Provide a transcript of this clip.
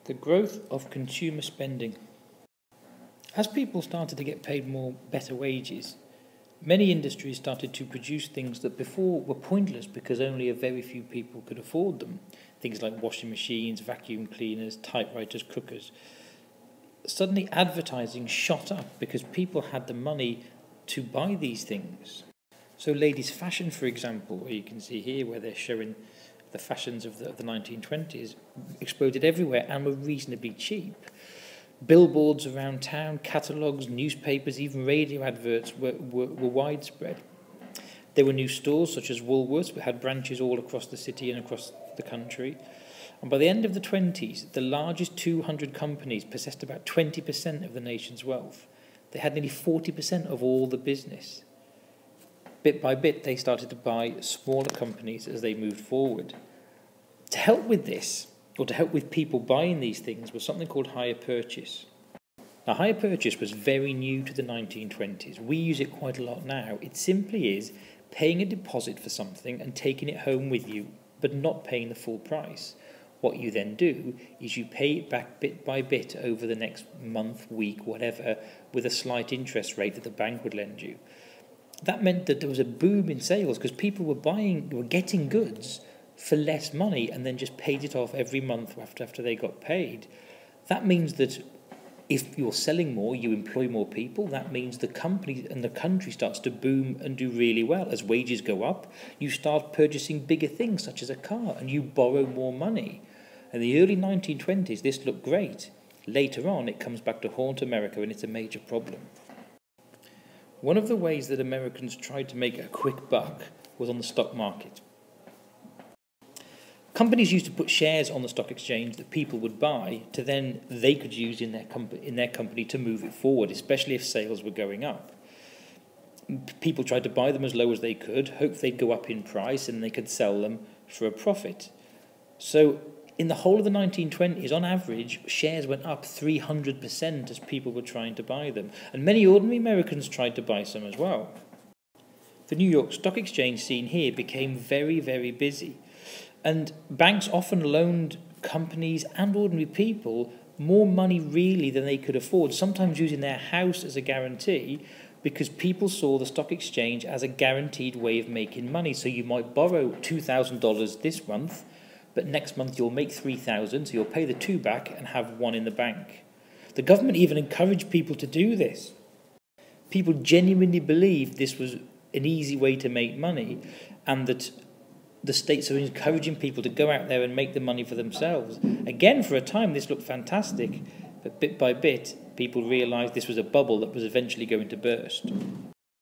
The growth of consumer spending. As people started to get paid better wages, many industries started to produce things that before were pointless because only a very few people could afford them. Things like washing machines, vacuum cleaners, typewriters, cookers. Suddenly advertising shot up because people had the money to buy these things. So ladies' fashion, for example, where you can see here where they're showing the fashions of the 1920s, exploded everywhere and were reasonably cheap. Billboards around town, catalogues, newspapers, even radio adverts were widespread. There were new stores such as Woolworths, which had branches all across the city and across the country. And by the end of the 20s, the largest 200 companies possessed about 20% of the nation's wealth. They had nearly 40% of all the business. Bit by bit, they started to buy smaller companies as they moved forward. To help with this, or to help with people buying these things, was something called hire purchase. Now, hire purchase was very new to the 1920s. We use it quite a lot now. It simply is paying a deposit for something and taking it home with you, but not paying the full price. What you then do is you pay it back bit by bit over the next month, week, whatever, with a slight interest rate that the bank would lend you. That meant that there was a boom in sales because people were getting goods for less money and then just paid it off every month after they got paid. That means that if you're selling more, you employ more people. That means the company and the country starts to boom and do really well. As wages go up, you start purchasing bigger things such as a car and you borrow more money. In the early 1920s, this looked great. Later on, it comes back to haunt America and it's a major problem. One of the ways that Americans tried to make a quick buck was on the stock market. Companies used to put shares on the stock exchange that people would buy to then they could use in their company to move it forward, especially if sales were going up. People tried to buy them as low as they could, hope they'd go up in price and they could sell them for a profit. So in the whole of the 1920s, on average, shares went up 300% as people were trying to buy them. And many ordinary Americans tried to buy some as well. The New York Stock Exchange scene here became very, very busy. And banks often loaned companies and ordinary people more money really than they could afford, sometimes using their house as a guarantee, because people saw the stock exchange as a guaranteed way of making money. So you might borrow $2,000 this month, but next month you'll make $3,000, so you'll pay the two back and have one in the bank. The government even encouraged people to do this. People genuinely believed this was an easy way to make money, and that the states are encouraging people to go out there and make the money for themselves. Again, for a time, this looked fantastic, but bit by bit, people realised this was a bubble that was eventually going to burst.